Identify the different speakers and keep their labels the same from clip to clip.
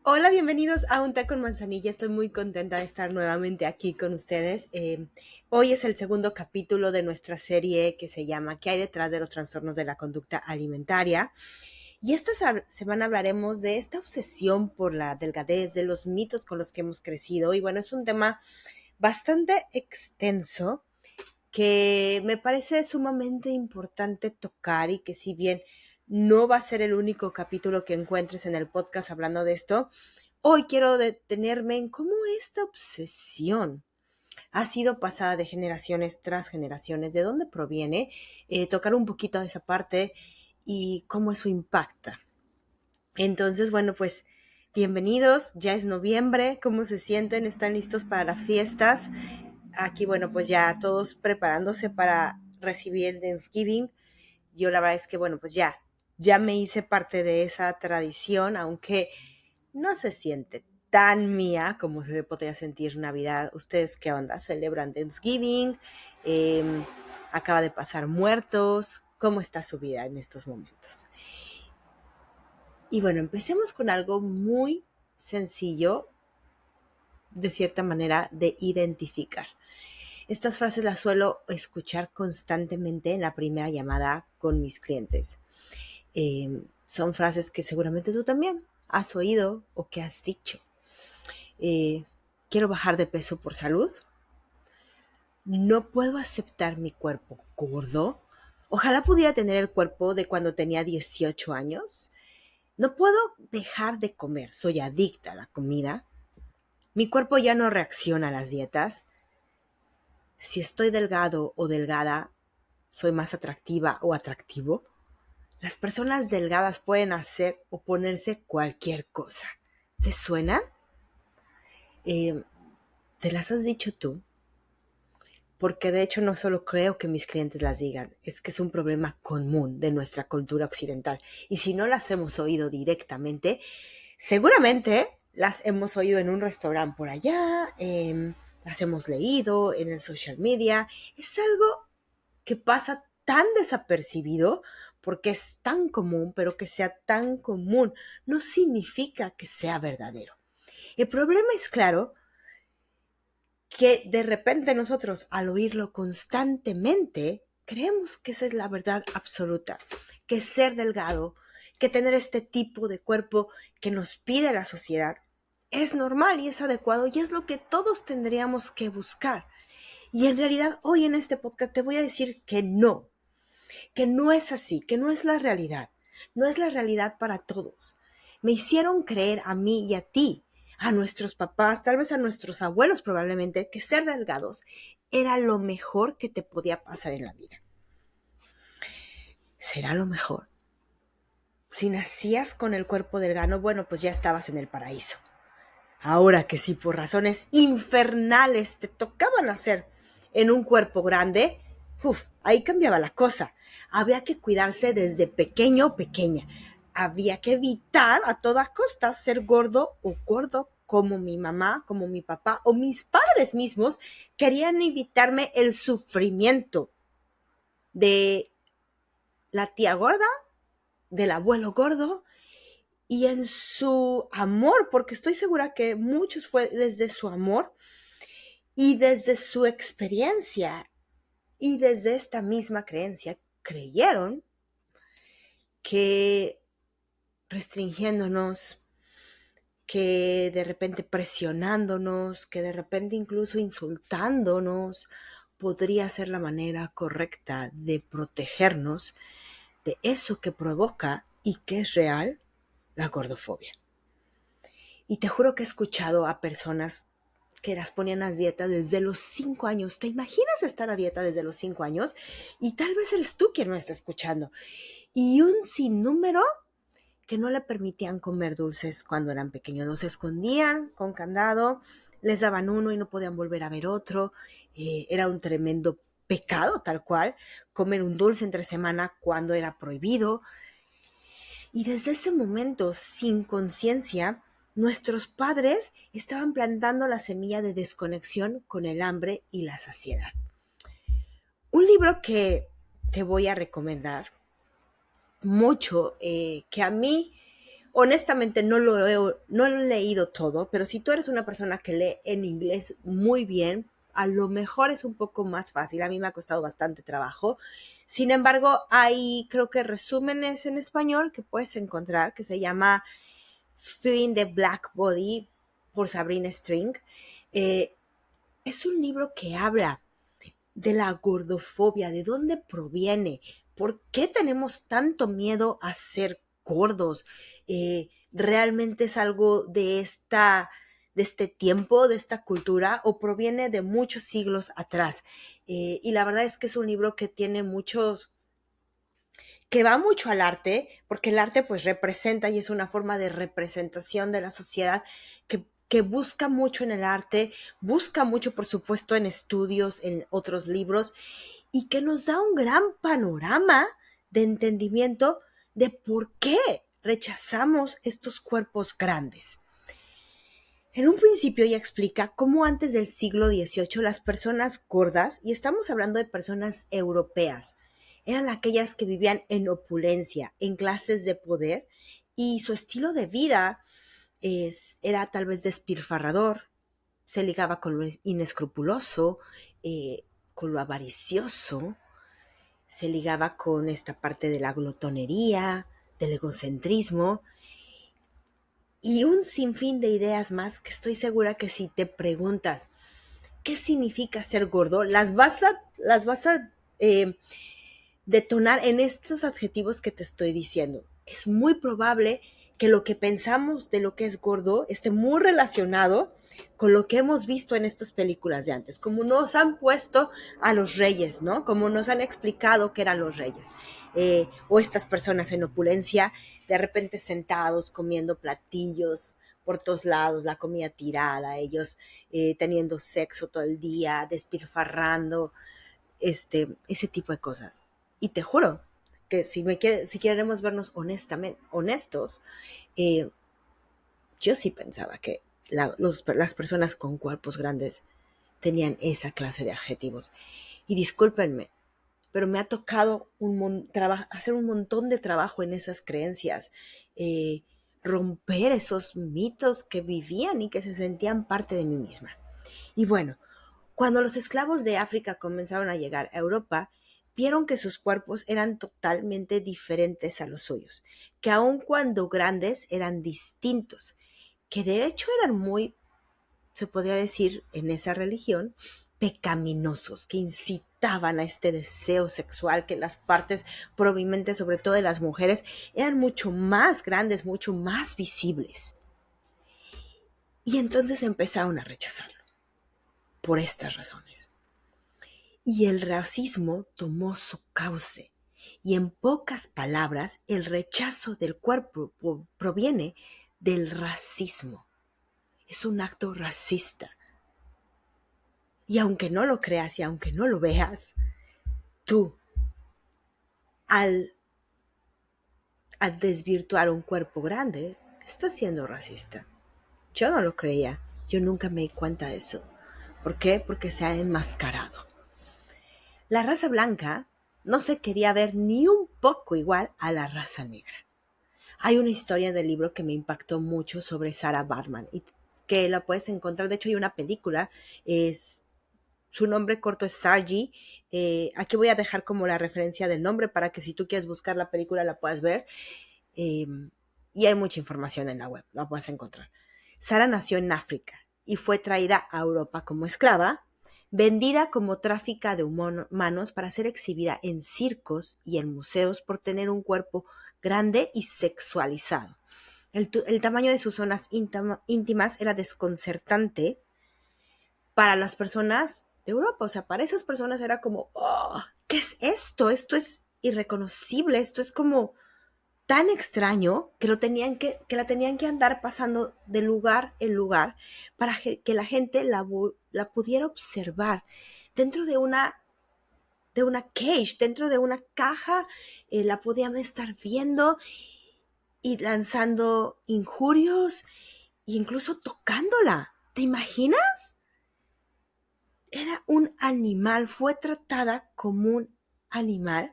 Speaker 1: Hola, bienvenidos a Un Té con Manzanilla. Estoy muy contenta de estar nuevamente aquí con ustedes. Hoy es el segundo capítulo de nuestra serie que se llama ¿Qué hay detrás de los trastornos de la conducta alimentaria? Y esta semana hablaremos de esta obsesión por la delgadez, de los mitos con los que hemos crecido. Y bueno, es un tema bastante extenso que me parece sumamente importante tocar y que si bien no va a ser el único capítulo que encuentres en el podcast hablando de esto, hoy quiero detenerme en cómo esta obsesión ha sido pasada de generaciones tras generaciones, de dónde proviene, tocar un poquito de esa parte y cómo eso impacta. Entonces, bueno, pues bienvenidos, ya es noviembre, ¿cómo se sienten? ¿Están listos para las fiestas? Aquí, bueno, pues ya todos preparándose para recibir el Thanksgiving. Yo la verdad es que, bueno, pues ya me hice parte de esa tradición, aunque no se siente tan mía como se podría sentir Navidad. ¿Ustedes qué onda? ¿Celebran Thanksgiving? Eh, ¿Acaba de pasar muertos? ¿Cómo está su vida en estos momentos? Y bueno, empecemos con algo muy sencillo, de cierta manera, de identificar. Estas frases las suelo escuchar constantemente en la primera llamada con mis clientes. Son frases que seguramente tú también has oído o que has dicho. Eh, Quiero bajar de peso por salud. No puedo aceptar mi cuerpo gordo. Ojalá pudiera tener el cuerpo de cuando tenía 18 años. No puedo dejar de comer. Soy adicta a la comida. Mi cuerpo ya no reacciona a las dietas. Si estoy delgado o delgada, soy más atractiva o atractivo. Las personas delgadas pueden hacer o ponerse cualquier cosa. ¿Te suena? Eh, ¿Te las has dicho tú? Porque de hecho no solo creo que mis clientes las digan, es que es un problema común de nuestra cultura occidental. Y si no las hemos oído directamente, seguramente las hemos oído en un restaurante por allá, las hemos leído en el social media. Es algo que pasa tan desapercibido porque es tan común, pero que sea tan común no significa que sea verdadero. El problema es claro que de repente nosotros al oírlo constantemente creemos que esa es la verdad absoluta, que ser delgado, que tener este tipo de cuerpo que nos pide la sociedad es normal y es adecuado y es lo que todos tendríamos que buscar. Y en realidad hoy en este podcast te voy a decir que no es así, que no es la realidad, no es la realidad para todos. Me hicieron creer a mí y a ti, a nuestros papás, tal vez a nuestros abuelos probablemente, que ser delgados era lo mejor que te podía pasar en la vida. ¿Será lo mejor? Si nacías con el cuerpo delgado, bueno, pues ya estabas en el paraíso. Ahora que si por razones infernales te tocaba nacer en un cuerpo grande, ahí cambiaba la cosa. Había que cuidarse desde pequeño o pequeña. Había que evitar a todas costas ser gordo o gordo como mi mamá, como mi papá o mis padres mismos querían evitarme el sufrimiento de la tía gorda, del abuelo gordo y en su amor, porque estoy segura que muchos fue desde su amor y desde su experiencia y desde esta misma creencia creyeron que restringiéndonos, que de repente presionándonos, que de repente incluso insultándonos, podría ser la manera correcta de protegernos de eso que provoca y que es real, la gordofobia. Y te juro que he escuchado a personas que las ponían a dieta desde los 5 años. ¿Te imaginas estar a dieta desde los 5 años? Y tal vez eres tú quien me está escuchando. Y un sinnúmero que no le permitían comer dulces cuando eran pequeños. Los escondían con candado, les daban uno y no podían volver a ver otro. Era un tremendo pecado, tal cual, comer un dulce entre semana cuando era prohibido. Y desde ese momento, sin conciencia, nuestros padres estaban plantando la semilla de desconexión con el hambre y la saciedad. Un libro que te voy a recomendar mucho, que a mí Honestamente no lo he leído todo, pero si tú eres una persona que lee en inglés muy bien, a lo mejor es un poco más fácil. A mí me ha costado bastante trabajo. Sin embargo, hay creo que resúmenes en español que puedes encontrar, que se llama Fearing the Black Body por Sabrina String. Eh, es un libro que habla de la gordofobia, de dónde proviene, por qué tenemos tanto miedo a ser gordos. ¿Realmente es algo de este tiempo, de esta cultura, o proviene de muchos siglos atrás? Y la verdad es que es un libro que tiene muchos, que va mucho al arte, porque el arte pues representa y es una forma de representación de la sociedad que busca mucho en el arte, busca mucho por supuesto en estudios, en otros libros, y que nos da un gran panorama de entendimiento de por qué rechazamos estos cuerpos grandes. En un principio ya explica cómo antes del siglo XVIII las personas gordas, y estamos hablando de personas europeas, eran aquellas que vivían en opulencia, en clases de poder, y su estilo de vida era tal vez despilfarrador, se ligaba con lo inescrupuloso, con lo avaricioso, se ligaba con esta parte de la glotonería, del egocentrismo, y un sinfín de ideas más que estoy segura que si te preguntas qué significa ser gordo, las vas a detonar en estos adjetivos que te estoy diciendo. Es muy probable que lo que pensamos de lo que es gordo esté muy relacionado con lo que hemos visto en estas películas de antes, como nos han puesto a los reyes, ¿no? Como nos han explicado que eran los reyes, o estas personas en opulencia, de repente sentados comiendo platillos por todos lados, la comida tirada, ellos teniendo sexo todo el día, despilfarrando, ese tipo de cosas. Y te juro que si queremos vernos honestos, eh, yo sí pensaba que las personas con cuerpos grandes tenían esa clase de adjetivos. Y discúlpenme, pero me ha tocado hacer un montón de trabajo en esas creencias, romper esos mitos que vivían y que se sentían parte de mí misma. Y bueno, cuando los esclavos de África comenzaron a llegar a Europa, vieron que sus cuerpos eran totalmente diferentes a los suyos, que aun cuando grandes eran distintos, que de hecho eran muy, se podría decir en esa religión, pecaminosos, que incitaban a este deseo sexual, que las partes provenientes sobre todo de las mujeres eran mucho más grandes, mucho más visibles. Y entonces empezaron a rechazarlo por estas razones. Y el racismo tomó su cauce. Y en pocas palabras, el rechazo del cuerpo proviene del racismo. Es un acto racista. Y aunque no lo creas y aunque no lo veas, tú, al, al desvirtuar un cuerpo grande, estás siendo racista. Yo no lo creía. Yo nunca me di cuenta de eso. ¿Por qué? Porque se ha enmascarado. La raza blanca no se quería ver ni un poco igual a la raza negra. Hay una historia del libro que me impactó mucho sobre Sarah Bartman y que la puedes encontrar. De hecho, hay una película. Su nombre corto es Sargi. Aquí voy a dejar como la referencia del nombre para que si tú quieres buscar la película la puedas ver. Y hay mucha información en la web, la puedes encontrar. Sarah nació en África y fue traída a Europa como esclava, vendida como tráfica de humanos para ser exhibida en circos y en museos por tener un cuerpo grande y sexualizado. El tamaño de sus zonas íntimas era desconcertante para las personas de Europa. O sea, para esas personas era como, oh, ¿qué es esto? Esto es irreconocible, esto es como tan extraño que la tenían que andar pasando de lugar en lugar para que la gente la pudiera observar dentro de una cage, dentro de una caja, la podían estar viendo y lanzando injurios e incluso tocándola. ¿Te imaginas? Era un animal, fue tratada como un animal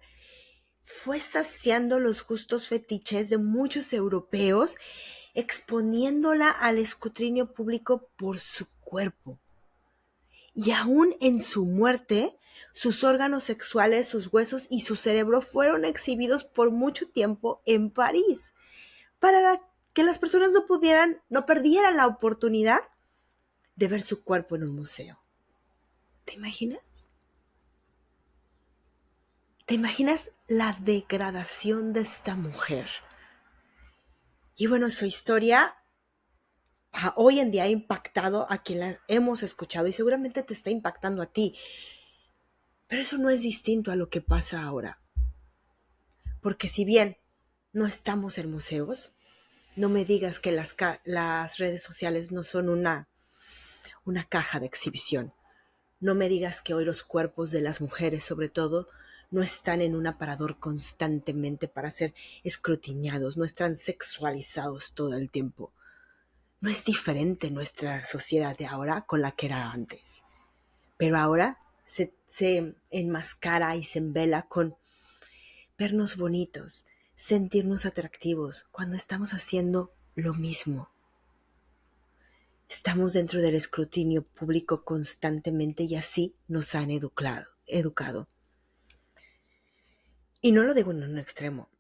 Speaker 1: fue saciando los gustos fetiches de muchos europeos, exponiéndola al escrutinio público por su cuerpo. Y aún en su muerte, sus órganos sexuales, sus huesos y su cerebro fueron exhibidos por mucho tiempo en París, para que las personas no perdieran la oportunidad de ver su cuerpo en un museo. ¿Te imaginas? ¿Te imaginas la degradación de esta mujer? Y bueno, su historia hoy en día ha impactado a quien la hemos escuchado y seguramente te está impactando a ti. Pero eso no es distinto a lo que pasa ahora. Porque si bien no estamos en museos, no me digas que las redes sociales no son una caja de exhibición. No me digas que hoy los cuerpos de las mujeres, sobre todo, no están en un aparador constantemente para ser escrutinados, no están sexualizados todo el tiempo. No es diferente nuestra sociedad de ahora con la que era antes. Pero ahora se enmascara y se envela con vernos bonitos, sentirnos atractivos, cuando estamos haciendo lo mismo. Estamos dentro del escrutinio público constantemente y así nos han educado. Y no lo digo en un extremo,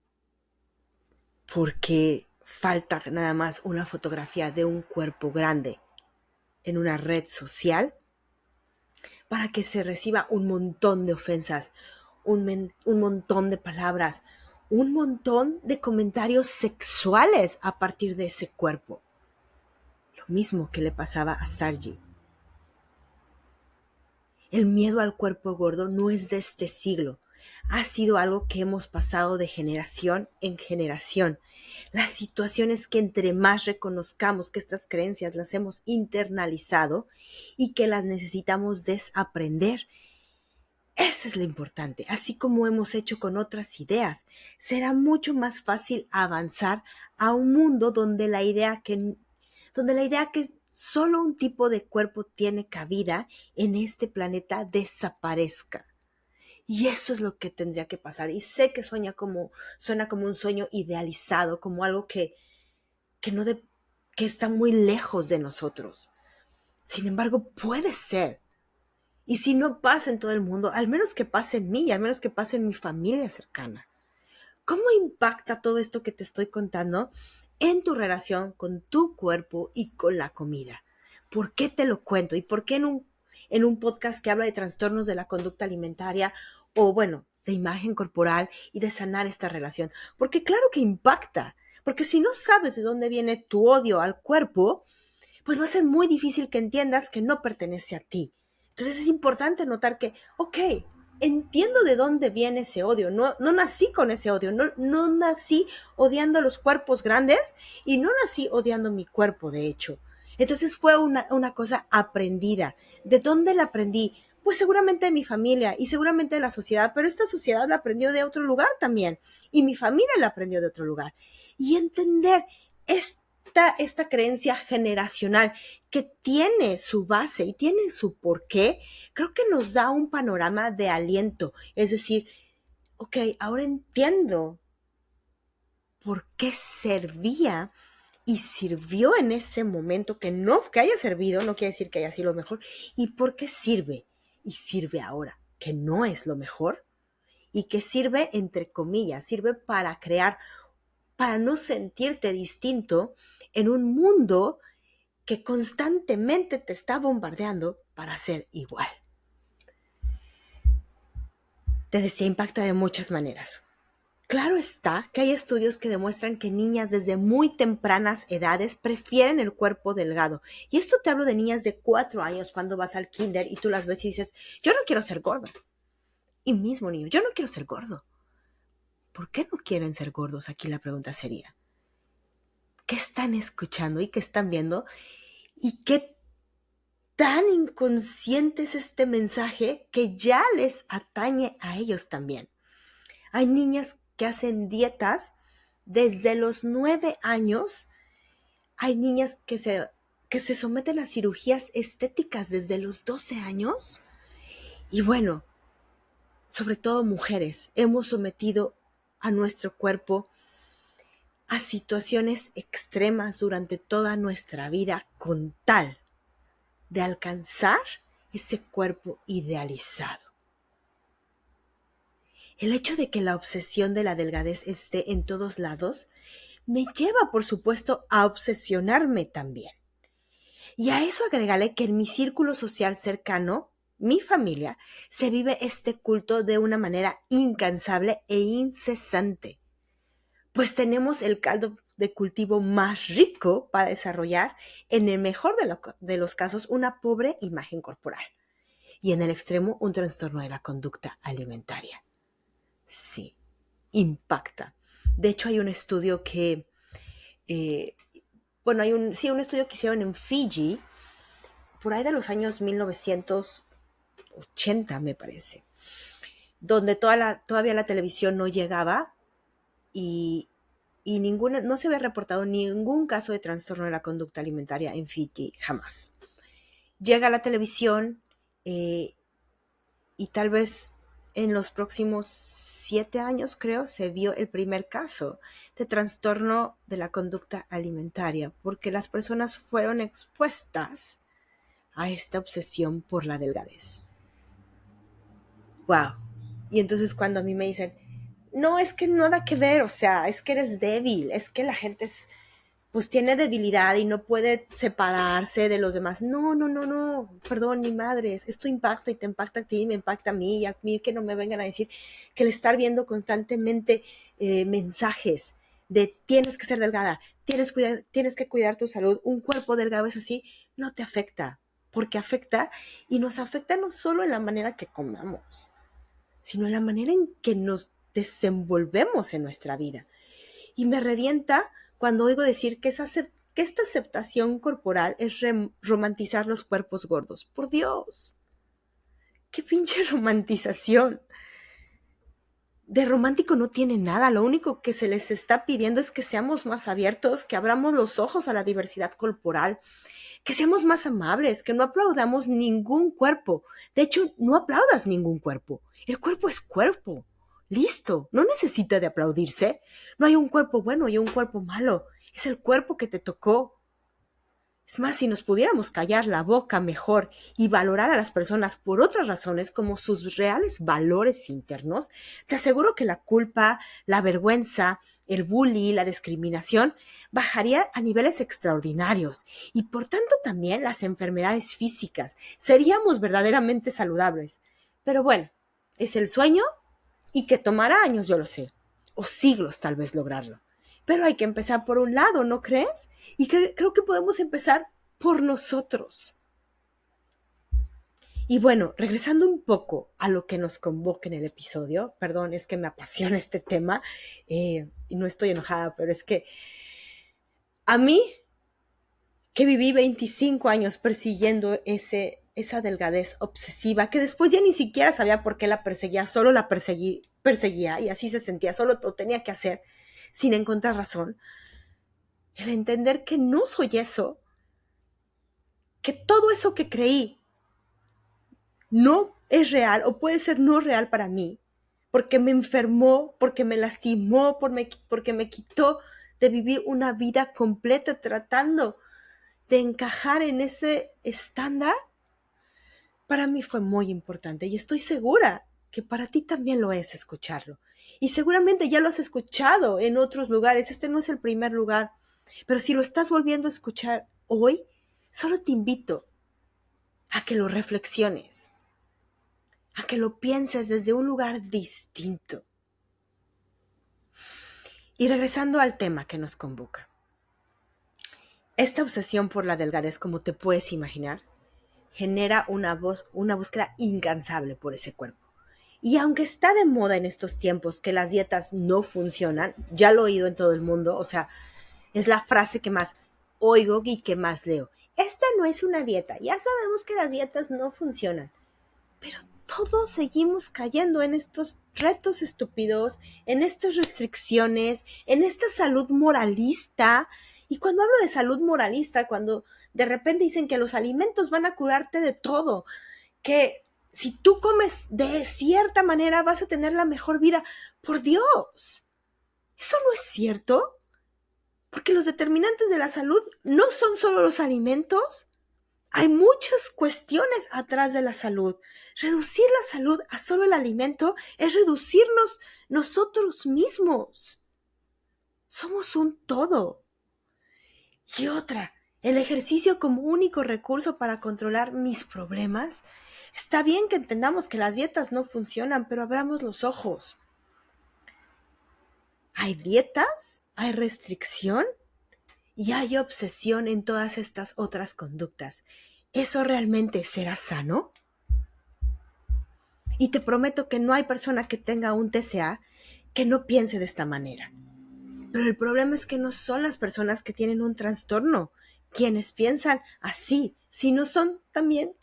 Speaker 1: porque falta nada más una fotografía de un cuerpo grande en una red social para que se reciba un montón de ofensas, un montón de palabras, un montón de comentarios sexuales a partir de ese cuerpo. Lo mismo que le pasaba a Sargi. El miedo al cuerpo gordo no es de este siglo. Ha sido algo que hemos pasado de generación en generación. La situación es que entre más reconozcamos que estas creencias las hemos internalizado y que las necesitamos desaprender, eso es lo importante. Así como hemos hecho con otras ideas, será mucho más fácil avanzar a un mundo donde la idea que solo un tipo de cuerpo tiene cabida en este planeta desaparezca. Y eso es lo que tendría que pasar. Y sé que suena como un sueño idealizado, como algo que está muy lejos de nosotros. Sin embargo, puede ser. Y si no pasa en todo el mundo, al menos que pase en mí, al menos que pase en mi familia cercana. ¿Cómo impacta todo esto que te estoy contando en tu relación con tu cuerpo y con la comida? ¿Por qué te lo cuento? ¿Y por qué en un podcast que habla de trastornos de la conducta alimentaria o, bueno, de imagen corporal y de sanar esta relación? Porque claro que impacta. Porque si no sabes de dónde viene tu odio al cuerpo, pues va a ser muy difícil que entiendas que no pertenece a ti. Entonces es importante notar que, ok, entiendo de dónde viene ese odio, no nací con ese odio, no nací odiando los cuerpos grandes y no nací odiando mi cuerpo, de hecho. Entonces fue una cosa aprendida. ¿De dónde la aprendí? Pues seguramente de mi familia y seguramente de la sociedad, pero esta sociedad la aprendió de otro lugar también y mi familia la aprendió de otro lugar. Y entender esta creencia generacional que tiene su base y tiene su porqué, creo que nos da un panorama de aliento. Es decir, ok, ahora entiendo por qué servía y sirvió en ese momento, que haya servido, no quiere decir que haya sido lo mejor, y por qué sirve y sirve ahora, que no es lo mejor y que sirve, entre comillas, sirve para crear, para no sentirte distinto en un mundo que constantemente te está bombardeando para ser igual. Te decía, impacta de muchas maneras. Claro está que hay estudios que demuestran que niñas desde muy tempranas edades prefieren el cuerpo delgado. Y esto te hablo de niñas de 4 años cuando vas al kinder y tú las ves y dices, yo no quiero ser gorda. Y mismo niño, yo no quiero ser gordo. ¿Por qué no quieren ser gordos? Aquí la pregunta sería, ¿qué están escuchando y qué están viendo? ¿Y qué tan inconsciente es este mensaje que ya les atañe a ellos también? Hay niñas que hacen dietas desde los 9 años. Hay niñas que se someten a cirugías estéticas desde los 12 años. Y bueno, sobre todo mujeres, hemos sometido a nuestro cuerpo a situaciones extremas durante toda nuestra vida con tal de alcanzar ese cuerpo idealizado. El hecho de que la obsesión de la delgadez esté en todos lados me lleva, por supuesto, a obsesionarme también. Y a eso agregale que en mi círculo social cercano, mi familia, se vive este culto de una manera incansable e incesante. Pues tenemos el caldo de cultivo más rico para desarrollar, en el mejor de los casos, una pobre imagen corporal. Y en el extremo, un trastorno de la conducta alimentaria. Sí, impacta. De hecho, hay un estudio que, un estudio que hicieron en Fiji, por ahí de los años 1980, me parece, donde todavía la televisión no llegaba y no se había reportado ningún caso de trastorno de la conducta alimentaria en Fiji, jamás. Llega a la televisión y tal vez en los próximos 7 años, creo, se vio el primer caso de trastorno de la conducta alimentaria, porque las personas fueron expuestas a esta obsesión por la delgadez. ¡Wow! Y entonces cuando a mí me dicen, no, es que nada que ver, o sea, es que eres débil, es que la gente pues tiene debilidad y no puede separarse de los demás. No, perdón, ni madres, esto impacta y te impacta a ti y me impacta a mí, y a mí que no me vengan a decir que el estar viendo constantemente mensajes de tienes que ser delgada, tienes que cuidar tu salud, un cuerpo delgado es así, no te afecta, porque afecta y nos afecta no solo en la manera que comamos, sino en la manera en que nos desenvolvemos en nuestra vida. Y me revienta cuando oigo decir que esta aceptación corporal es romantizar los cuerpos gordos. Por Dios, qué pinche romantización. De romántico no tiene nada, lo único que se les está pidiendo es que seamos más abiertos, que abramos los ojos a la diversidad corporal, que seamos más amables, que no aplaudamos ningún cuerpo. De hecho, no aplaudas ningún cuerpo. El cuerpo es cuerpo. Listo, no necesita de aplaudirse. No hay un cuerpo bueno y un cuerpo malo. Es el cuerpo que te tocó. Es más, si nos pudiéramos callar la boca mejor y valorar a las personas por otras razones como sus reales valores internos, te aseguro que la culpa, la vergüenza, el bullying, la discriminación bajaría a niveles extraordinarios y por tanto también las enfermedades físicas. Seríamos verdaderamente saludables. Pero bueno, es el sueño y que tomará años, yo lo sé, o siglos tal vez lograrlo. Pero hay que empezar por un lado, ¿no crees? Y creo que podemos empezar por nosotros. Y bueno, regresando un poco a lo que nos convoca en el episodio, perdón, es que me apasiona este tema y no estoy enojada, pero es que a mí, que viví 25 años persiguiendo esa delgadez obsesiva, que después ya ni siquiera sabía por qué la perseguía, solo la perseguía y así se sentía, solo lo tenía que hacer sin encontrar razón. El entender que no soy eso, que todo eso que creí no es real o puede ser no real para mí, porque me enfermó, porque me lastimó, porque me quitó de vivir una vida completa tratando de encajar en ese estándar, para mí fue muy importante y estoy segura que para ti también lo es escucharlo. Y seguramente ya lo has escuchado en otros lugares, este no es el primer lugar, pero si lo estás volviendo a escuchar hoy, solo te invito a que lo reflexiones, a que lo pienses desde un lugar distinto. Y regresando al tema que nos convoca. Esta obsesión por la delgadez, como te puedes imaginar, genera una búsqueda incansable por ese cuerpo. Y aunque está de moda en estos tiempos que las dietas no funcionan, ya lo he oído en todo el mundo, o sea, es la frase que más oigo y que más leo. Esta no es una dieta, ya sabemos que las dietas no funcionan, pero todos seguimos cayendo en estos retos estúpidos, en estas restricciones, en esta salud moralista. Y cuando hablo de salud moralista, cuando de repente dicen que los alimentos van a curarte de todo, que si tú comes de cierta manera vas a tener la mejor vida, por Dios, Eso no es cierto, porque los determinantes de la salud no son solo los alimentos. Hay muchas cuestiones atrás de la salud. Reducir la salud a solo el alimento es reducirnos nosotros mismos. Somos un todo. Y otra, el ejercicio como único recurso para controlar mis problemas. Está bien que entendamos que las dietas no funcionan, pero abramos los ojos. Hay dietas, hay restricción y hay obsesión en todas estas otras conductas. ¿Eso realmente será sano? Y te prometo que no hay persona que tenga un TCA que no piense de esta manera. Pero el problema es que no son las personas que tienen un trastorno quienes piensan así, sino son también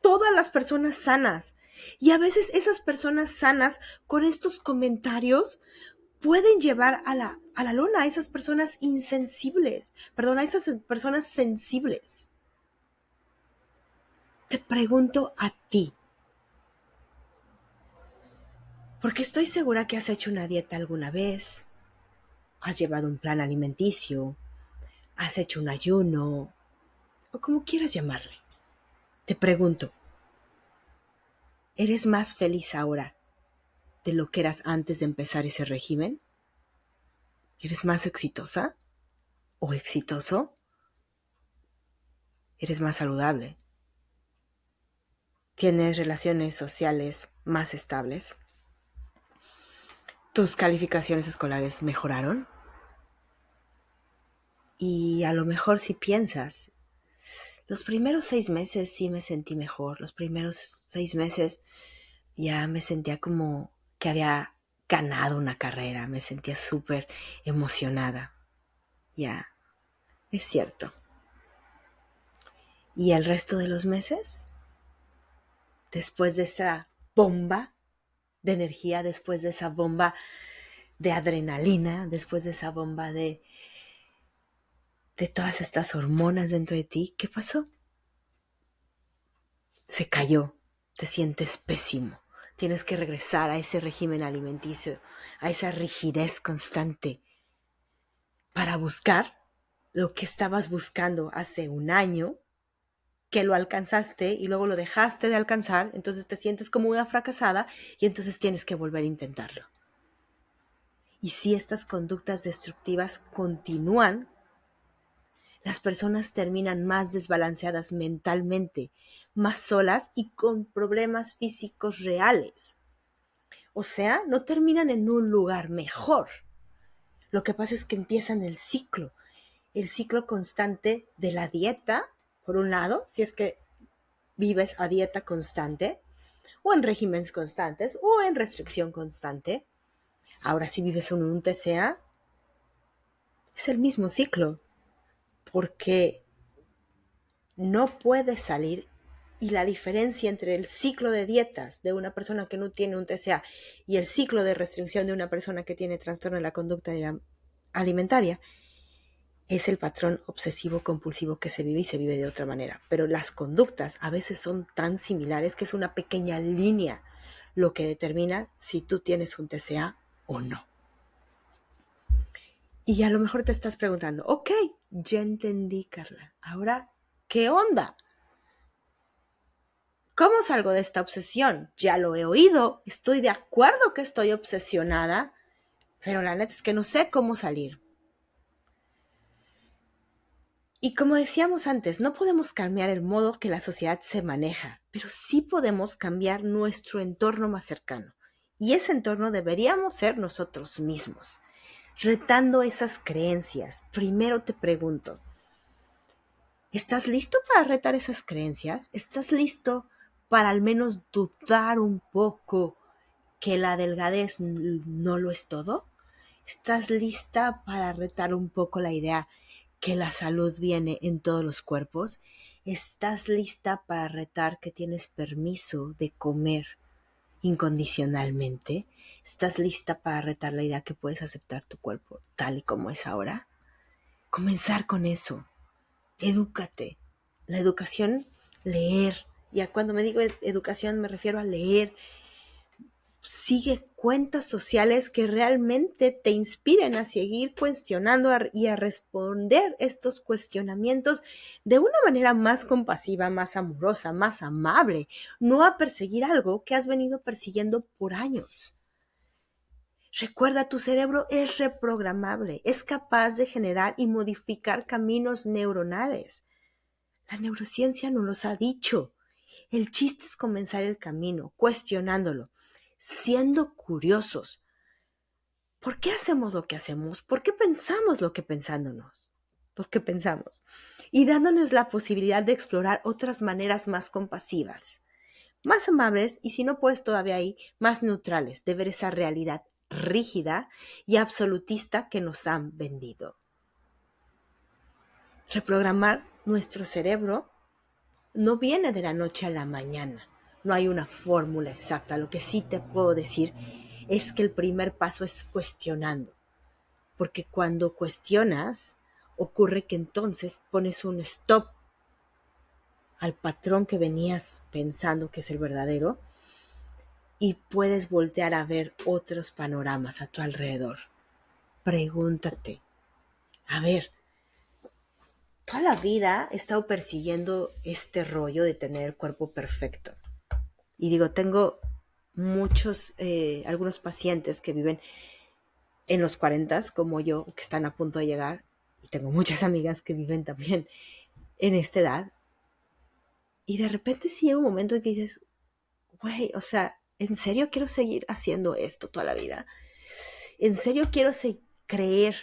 Speaker 1: todas las personas sanas. Y a veces esas personas sanas con estos comentarios pueden llevar a la lona a esas personas insensibles, a esas personas sensibles. Te pregunto a ti, porque estoy segura que has hecho una dieta alguna vez, has llevado un plan alimenticio, has hecho un ayuno, o como quieras llamarle. Te pregunto, ¿eres más feliz ahora de lo que eras antes de empezar ese régimen? ¿Eres más exitosa o exitoso? ¿Eres más saludable? ¿Tienes relaciones sociales más estables? ¿Tus calificaciones escolares mejoraron? Y a lo mejor si piensas, los primeros 6 meses sí me sentí mejor. Los primeros 6 meses ya me sentía como que había ganado una carrera. Me sentía súper emocionada. Ya, es cierto. ¿Y el resto de los meses? Después de esa bomba de energía, después de esa bomba de adrenalina, después de esa bomba de todas estas hormonas dentro de ti, ¿qué pasó? Se cayó, te sientes pésimo, tienes que regresar a ese régimen alimenticio, a esa rigidez constante para buscar lo que estabas buscando hace un año, que lo alcanzaste y luego lo dejaste de alcanzar, entonces te sientes como una fracasada y entonces tienes que volver a intentarlo. Y si estas conductas destructivas continúan, las personas terminan más desbalanceadas mentalmente, más solas y con problemas físicos reales. O sea, no terminan en un lugar mejor. Lo que pasa es que empiezan el ciclo constante de la dieta, por un lado, si es que vives a dieta constante, o en regímenes constantes, o en restricción constante. Ahora, si vives en un TCA, es el mismo ciclo, porque no puedes salir. Y la diferencia entre el ciclo de dietas de una persona que no tiene un TCA y el ciclo de restricción de una persona que tiene trastorno de la conducta alimentaria es el patrón obsesivo compulsivo que se vive y se vive de otra manera. Pero las conductas a veces son tan similares que es una pequeña línea lo que determina si tú tienes un TCA o no. Y a lo mejor te estás preguntando, ok, ya entendí, Carla. Ahora, ¿qué onda? ¿Cómo salgo de esta obsesión? Ya lo he oído, estoy de acuerdo que estoy obsesionada, pero la neta es que no sé cómo salir. Y como decíamos antes, no podemos cambiar el modo que la sociedad se maneja, pero sí podemos cambiar nuestro entorno más cercano. Y ese entorno deberíamos ser nosotros mismos, retando esas creencias. Primero te pregunto, ¿estás listo para retar esas creencias? ¿Estás listo para al menos dudar un poco que la delgadez no lo es todo? ¿Estás lista para retar un poco la idea que la salud viene en todos los cuerpos? ¿Estás lista para retar que tienes permiso de comer incondicionalmente? ¿Estás lista para retar la idea que puedes aceptar tu cuerpo tal y como es ahora? Comenzar con eso. Edúcate. La educación, leer. Ya cuando me digo educación me refiero a leer sigue cuentas sociales que realmente te inspiren a seguir cuestionando y a responder estos cuestionamientos de una manera más compasiva, más amorosa, más amable, no a perseguir algo que has venido persiguiendo por años. Recuerda, tu cerebro es reprogramable, es capaz de generar y modificar caminos neuronales. La neurociencia nos los ha dicho. El chiste es comenzar el camino, cuestionándolo, siendo curiosos. ¿Por qué hacemos lo que hacemos? ¿Por qué pensamos lo que pensamos? Y dándonos la posibilidad de explorar otras maneras más compasivas, más amables y, si no puedes todavía ahí, más neutrales de ver esa realidad rígida y absolutista que nos han vendido. Reprogramar nuestro cerebro no viene de la noche a la mañana. No hay una fórmula exacta. Lo que sí te puedo decir es que el primer paso es cuestionando. Porque cuando cuestionas, ocurre que entonces pones un stop al patrón que venías pensando que es el verdadero y puedes voltear a ver otros panoramas a tu alrededor. Pregúntate, a ver, toda la vida he estado persiguiendo este rollo de tener el cuerpo perfecto. Y digo, tengo algunos pacientes que viven en los 40 como yo, que están a punto de llegar, y tengo muchas amigas que viven también en esta edad, y de repente sí llega un momento en que dices, güey, o sea, ¿en serio quiero seguir haciendo esto toda la vida? ¿En serio quiero creer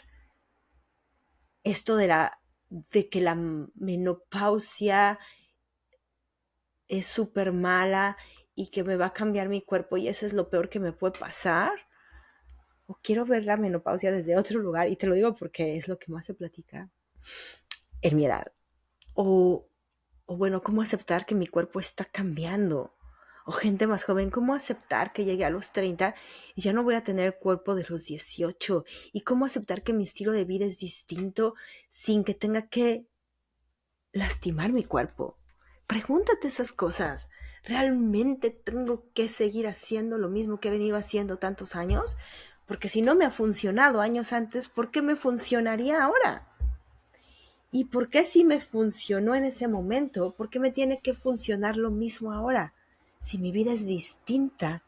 Speaker 1: esto de que la menopausia es súper mala y que me va a cambiar mi cuerpo y eso es lo peor que me puede pasar? ¿O quiero ver la menopausia desde otro lugar? Y te lo digo porque es lo que más se platica en mi edad. O bueno, ¿cómo aceptar que mi cuerpo está cambiando? O gente más joven, ¿cómo aceptar que llegué a los 30 y ya no voy a tener el cuerpo de los 18? ¿Y cómo aceptar que mi estilo de vida es distinto sin que tenga que lastimar mi cuerpo? Pregúntate esas cosas. ¿Realmente tengo que seguir haciendo lo mismo que he venido haciendo tantos años? Porque si no me ha funcionado años antes, ¿por qué me funcionaría ahora? ¿Y por qué si me funcionó en ese momento, por qué me tiene que funcionar lo mismo ahora? Si mi vida es distinta,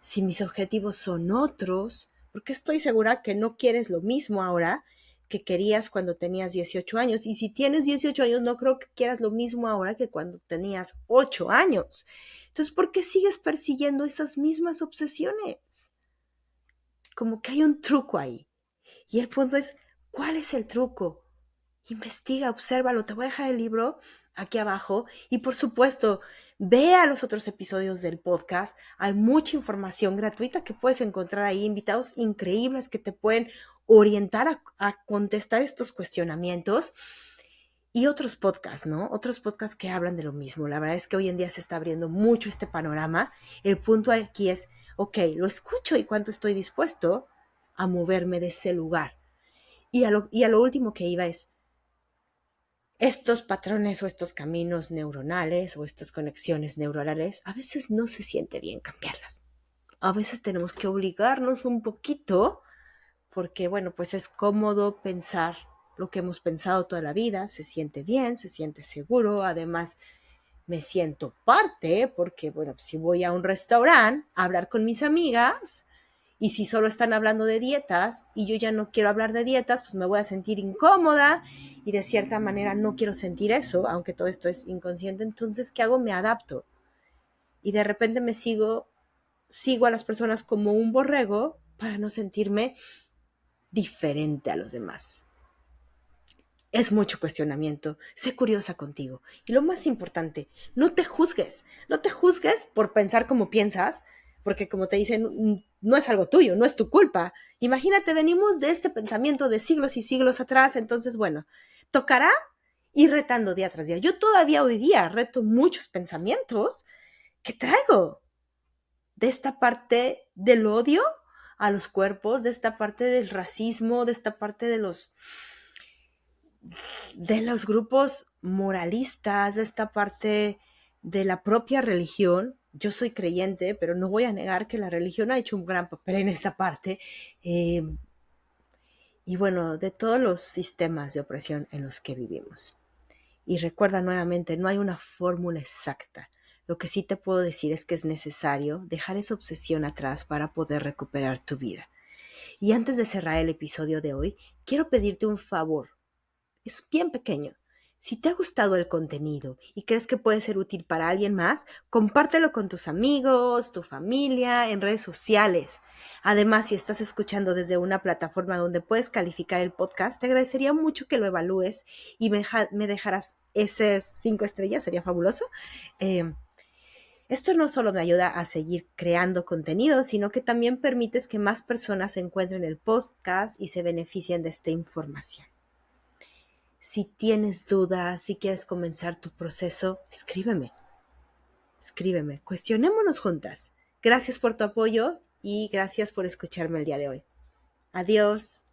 Speaker 1: si mis objetivos son otros, porque estoy segura que no quieres lo mismo ahora que querías cuando tenías 18 años. Y si tienes 18 años, no creo que quieras lo mismo ahora que cuando tenías 8 años. Entonces, ¿por qué sigues persiguiendo esas mismas obsesiones? Como que hay un truco ahí. Y el punto es, ¿cuál es el truco? Investiga, obsérvalo. Te voy a dejar el libro aquí abajo. Y por supuesto, vea los otros episodios del podcast. Hay mucha información gratuita que puedes encontrar ahí. Invitados increíbles que te pueden orientar a contestar estos cuestionamientos. Y otros podcasts, ¿no? Otros podcasts que hablan de lo mismo. La verdad es que hoy en día se está abriendo mucho este panorama. El punto aquí es, ok, lo escucho y cuánto estoy dispuesto a moverme de ese lugar. Y a lo último que iba es, estos patrones o estos caminos neuronales o estas conexiones neuronales, a veces no se siente bien cambiarlas. A veces tenemos que obligarnos un poquito porque, bueno, pues es cómodo pensar lo que hemos pensado toda la vida, se siente bien, se siente seguro, además me siento parte porque, bueno, si voy a un restaurante a hablar con mis amigas y si solo están hablando de dietas y yo ya no quiero hablar de dietas, pues me voy a sentir incómoda y de cierta manera no quiero sentir eso, aunque todo esto es inconsciente. Entonces, ¿qué hago? Me adapto. Y de repente sigo a las personas como un borrego para no sentirme diferente a los demás. Es mucho cuestionamiento. Sé curiosa contigo. Y lo más importante, no te juzgues. No te juzgues por pensar como piensas, porque como te dicen, no es algo tuyo, no es tu culpa. Imagínate, venimos de este pensamiento de siglos y siglos atrás, entonces, bueno, tocará ir retando día tras día. Yo todavía hoy día reto muchos pensamientos que traigo de esta parte del odio a los cuerpos, de esta parte del racismo, de esta parte de los grupos moralistas, de esta parte de la propia religión, Yo soy creyente, pero no voy a negar que la religión ha hecho un gran papel en esta parte. Eh, y bueno, de todos los sistemas de opresión en los que vivimos. Y recuerda nuevamente, no hay una fórmula exacta. Lo que sí te puedo decir es que es necesario dejar esa obsesión atrás para poder recuperar tu vida. Y antes de cerrar el episodio de hoy, quiero pedirte un favor. Es bien pequeño. Si te ha gustado el contenido y crees que puede ser útil para alguien más, compártelo con tus amigos, tu familia, en redes sociales. Además, si estás escuchando desde una plataforma donde puedes calificar el podcast, te agradecería mucho que lo evalúes y me dejaras esas 5 estrellas, sería fabuloso. Eh, Esto no solo me ayuda a seguir creando contenido, sino que también permites que más personas encuentren el podcast y se beneficien de esta información. Si tienes dudas, si quieres comenzar tu proceso, escríbeme, cuestionémonos juntas. Gracias por tu apoyo y gracias por escucharme el día de hoy. Adiós.